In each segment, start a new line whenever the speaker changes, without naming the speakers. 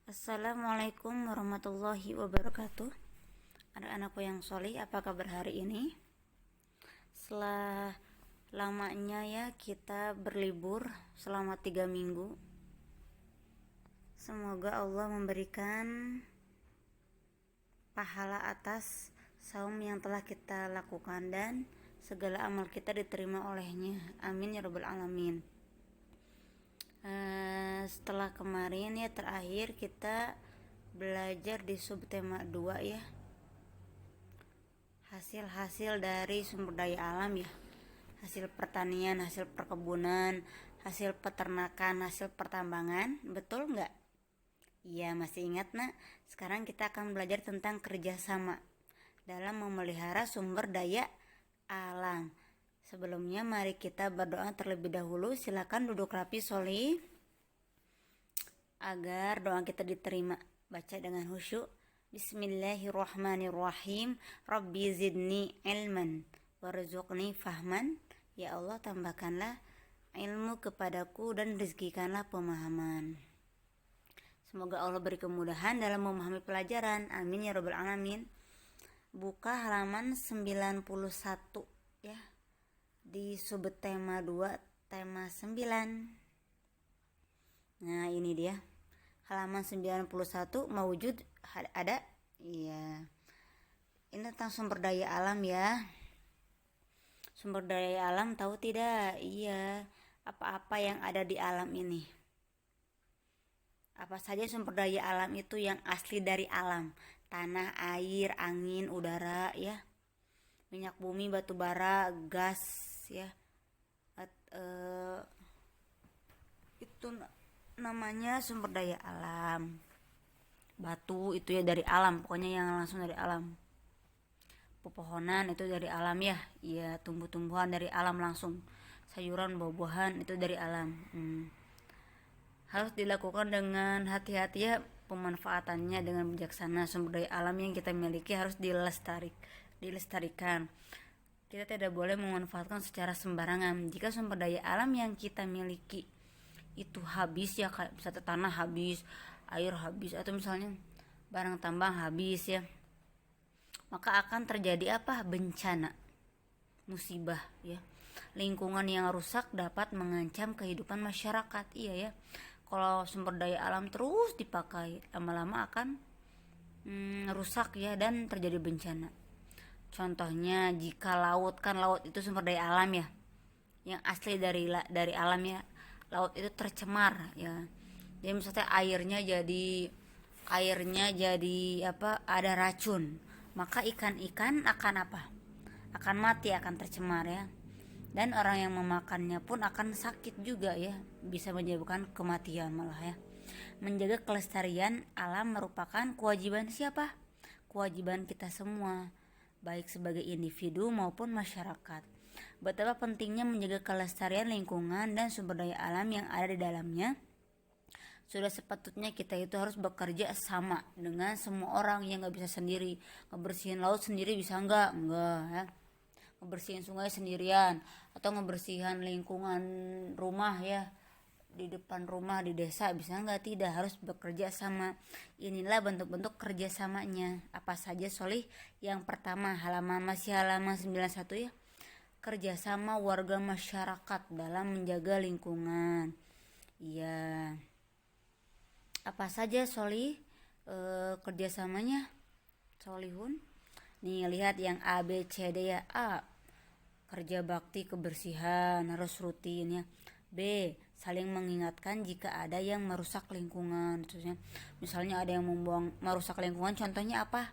Assalamualaikum warahmatullahi wabarakatuh. Anak-anakku yang solih, apa kabar hari ini? Setelah lamanya ya kita berlibur selama 3 minggu, semoga Allah memberikan pahala atas saum yang telah kita lakukan dan segala amal kita diterima olehnya. Amin ya rabbal alamin. Setelah kemarin ya terakhir kita belajar di subtema 2 ya, hasil-hasil dari sumber daya alam ya, hasil pertanian, hasil perkebunan, hasil peternakan, hasil pertambangan. Betul nggak? Iya, masih ingat nak? Sekarang kita akan belajar tentang kerjasama dalam memelihara sumber daya alam. Sebelumnya mari kita berdoa terlebih dahulu. Silakan duduk rapi solih agar doa kita diterima. Baca dengan khusyuk. Bismillahirrahmanirrahim. Rabbi zidni ilman warzuqni fahman. Ya Allah, tambahkanlah ilmu kepadaku dan rezekikanlah pemahaman. Semoga Allah beri kemudahan dalam memahami pelajaran. Amin ya rabbal alamin. Buka halaman 91 ya, di subtema 2 tema 9. Nah ini dia halaman 91. Mawujud ada? Iya, ini tentang sumber daya alam ya. Sumber daya alam tahu tidak? Iya, apa-apa yang ada di alam ini. Apa saja sumber daya alam itu yang asli dari alam? Tanah, air, angin, udara ya, minyak bumi, batu bara, gas ya. Itu namanya sumber daya alam. Batu itu ya dari alam, pokoknya yang langsung dari alam. Pepohonan itu dari alam ya, iya, tumbuh-tumbuhan dari alam langsung. Sayuran, buah-buahan itu dari alam. Harus dilakukan dengan hati-hati ya pemanfaatannya dengan bijaksana. Sumber daya alam yang kita miliki harus dilestarikan. Kita tidak boleh memanfaatkan secara sembarangan. Jika sumber daya alam yang kita miliki itu habis ya, kayak misalnya tanah habis, air habis, atau misalnya barang tambang habis ya, maka akan terjadi apa? Bencana, musibah ya. Lingkungan yang rusak dapat mengancam kehidupan masyarakat. Iya ya, kalau sumber daya alam terus dipakai, lama-lama akan rusak ya dan terjadi bencana. Contohnya jika laut, kan laut itu sumber daya alam ya, yang asli dari alam ya. Laut itu tercemar ya, jadi misalnya airnya jadi apa, ada racun, maka ikan-ikan akan apa? Akan mati, akan tercemar ya. Dan orang yang memakannya pun akan sakit juga ya, bisa menyebabkan kematian malah ya. Menjaga kelestarian alam merupakan kewajiban siapa? Kewajiban kita semua, baik sebagai individu maupun masyarakat. Betapa pentingnya menjaga kelestarian lingkungan dan sumber daya alam yang ada di dalamnya. Sudah sepatutnya kita itu harus bekerja sama dengan semua orang yang gak bisa sendiri. Ngebersihin laut sendiri bisa enggak ya. Ngebersihin sungai sendirian, atau ngebersihin lingkungan rumah ya, di depan rumah di desa bisa enggak? Tidak, harus bekerja sama. Inilah bentuk-bentuk kerjasamanya. Apa saja solih? Yang pertama, masih halaman 91 ya, kerjasama warga masyarakat dalam menjaga lingkungan. Iya, apa saja solih kerjasamanya solihun? Nih lihat yang A B C D ya. A, kerja bakti kebersihan harus rutin ya. B, saling mengingatkan jika ada yang merusak lingkungan. Misalnya ada yang merusak lingkungan, contohnya apa?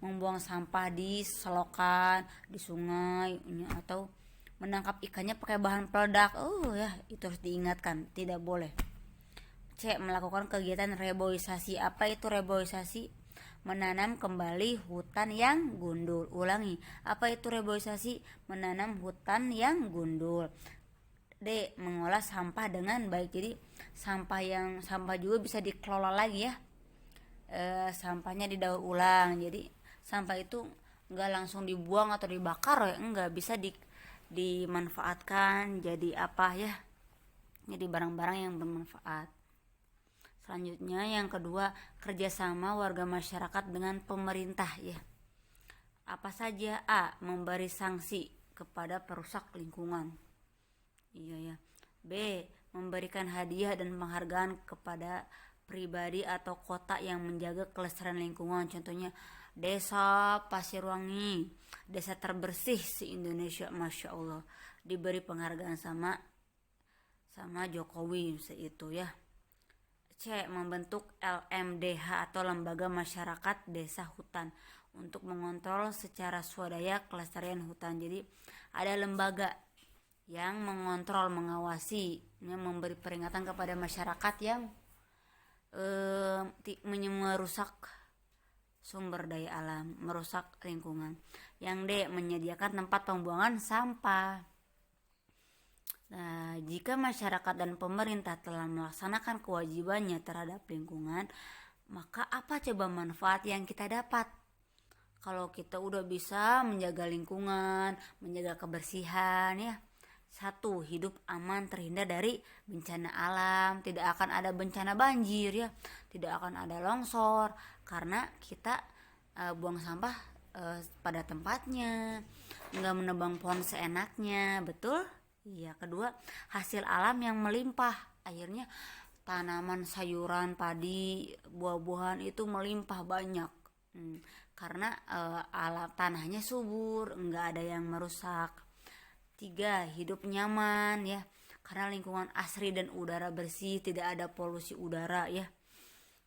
Membuang sampah di selokan, di sungai, atau menangkap ikannya pakai bahan peledak. Ya, itu harus diingatkan, tidak boleh. C, melakukan kegiatan reboisasi. Apa itu reboisasi? Menanam kembali hutan yang gundul. Ulangi, apa itu reboisasi? Menanam hutan yang gundul. D, mengolah sampah dengan baik. Jadi sampah juga bisa dikelola lagi ya. Sampahnya didaur ulang. Jadi sampah itu nggak langsung dibuang atau dibakar ya, nggak, bisa dimanfaatkan jadi apa ya, jadi barang-barang yang bermanfaat. Selanjutnya yang kedua, kerjasama warga masyarakat dengan pemerintah ya. Apa saja? A. Memberi sanksi kepada perusak lingkungan. Iya ya. B. Memberikan hadiah dan penghargaan kepada pribadi atau kota yang menjaga kelestarian lingkungan. Contohnya Desa Pasirwangi, desa terbersih se-Indonesia, Masya Allah, diberi penghargaan sama Jokowi itu ya. C. Membentuk LMDH atau Lembaga Masyarakat Desa Hutan untuk mengontrol secara swadaya kelestarian hutan. Jadi ada lembaga yang mengontrol, mengawasi, memberi peringatan kepada masyarakat yang merusak sumber daya alam, merusak lingkungan. Yang D. Menyediakan tempat pembuangan sampah. Nah, jika masyarakat dan pemerintah telah melaksanakan kewajibannya terhadap lingkungan, maka apa coba manfaat yang kita dapat? Kalau kita udah bisa menjaga lingkungan, menjaga kebersihan ya. 1. Hidup aman terhindar dari bencana alam, tidak akan ada bencana banjir ya, tidak akan ada longsor karena kita buang sampah pada tempatnya, nggak menebang pohon seenaknya, betul? Iya. Kedua, hasil alam yang melimpah, akhirnya tanaman, sayuran, padi, buah-buahan itu melimpah banyak karena alam tanahnya subur, nggak ada yang merusak. 3. Hidup nyaman ya, karena lingkungan asri dan udara bersih, tidak ada polusi udara ya.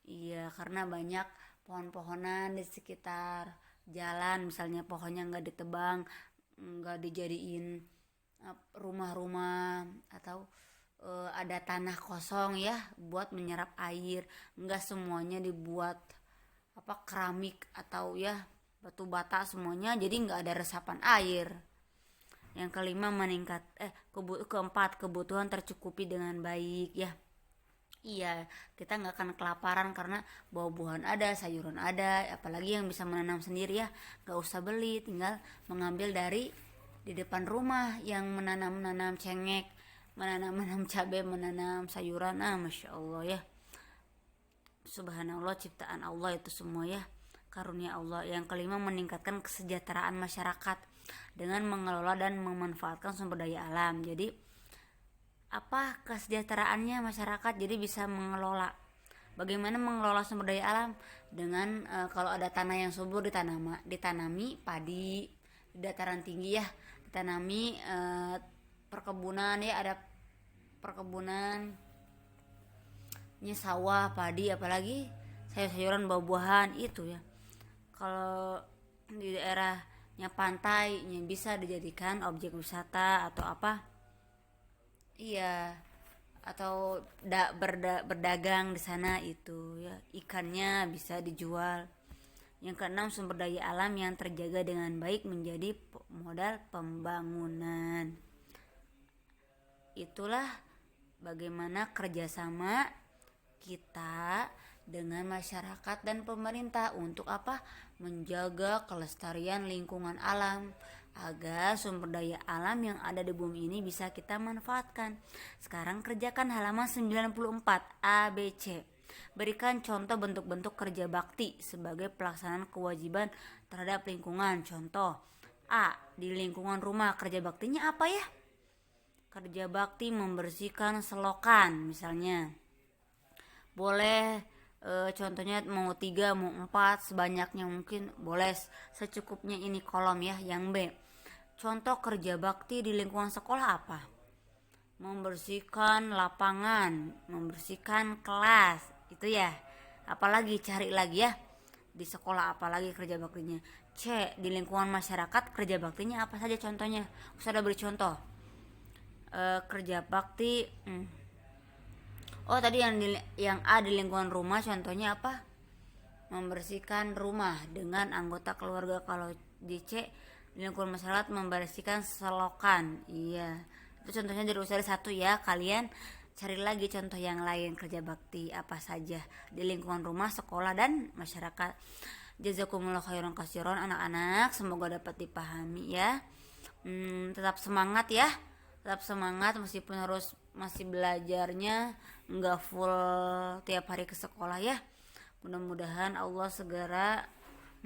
Iya, karena banyak pohon-pohonan di sekitar jalan, misalnya pohonnya nggak ditebang, nggak dijadiin rumah-rumah, atau ada tanah kosong ya buat menyerap air, nggak semuanya dibuat keramik atau ya batu bata semuanya, jadi nggak ada resapan air. Yang kelima, keempat, kebutuhan tercukupi dengan baik ya. Iya, kita nggak akan kelaparan karena buah-buahan ada, sayuran ada, apalagi yang bisa menanam sendiri ya, nggak usah beli, tinggal mengambil dari di depan rumah yang menanam cengkeh, menanam cabai, menanam sayuran. Masya Allah ya, subhanallah, ciptaan Allah itu semua ya, karunia Allah. Yang kelima, meningkatkan kesejahteraan masyarakat dengan mengelola dan memanfaatkan sumber daya alam. Jadi apa kesejahteraannya masyarakat? Jadi bisa mengelola. Bagaimana mengelola sumber daya alam? Dengan kalau ada tanah yang subur ditanami padi, di dataran tinggi ya ditanami perkebunan ya, ada perkebunan sawah, padi, apalagi sayur-sayuran, buah-buahan itu ya. Kalau di daerahnya pantai bisa dijadikan objek wisata atau apa. Iya, atau berdagang di sana itu ya, ikannya bisa dijual. Yang keenam, sumber daya alam yang terjaga dengan baik menjadi modal pembangunan. Itulah bagaimana kerjasama kita dengan masyarakat dan pemerintah untuk apa? Menjaga kelestarian lingkungan alam, agar sumber daya alam yang ada di bumi ini bisa kita manfaatkan. Sekarang kerjakan halaman 94 A, B, C. Berikan contoh bentuk-bentuk kerja bakti sebagai pelaksanaan kewajiban terhadap lingkungan. Contoh A, di lingkungan rumah kerja baktinya apa ya? Kerja bakti membersihkan selokan misalnya. Boleh contohnya mau 3 mau 4, sebanyaknya mungkin, boleh secukupnya, ini kolom ya. Yang B, contoh kerja bakti di lingkungan sekolah apa? Membersihkan lapangan, membersihkan kelas, itu ya. Apalagi cari lagi ya, di sekolah apalagi kerja baktinya. C, di lingkungan masyarakat kerja baktinya apa saja contohnya? Sudah beri contoh kerja bakti. Oh tadi yang A di lingkungan rumah, contohnya apa? Membersihkan rumah dengan anggota keluarga. Kalau di C, di lingkungan masyarakat membersihkan selokan. Iya, itu contohnya dari usaha 1 ya. Kalian cari lagi contoh yang lain kerja bakti apa saja di lingkungan rumah, sekolah, dan masyarakat. Jazakumullah khairan katsiran anak-anak, semoga dapat dipahami ya. Tetap semangat ya, tetap semangat meskipun harus masih belajarnya nggak full tiap hari ke sekolah ya. Mudah-mudahan Allah segera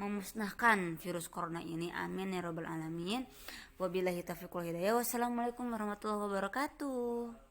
memusnahkan virus corona ini, amin ya robbal alamin. Wabillahi taufiq wal hidayah. Wassalamualaikum warahmatullahi wabarakatuh.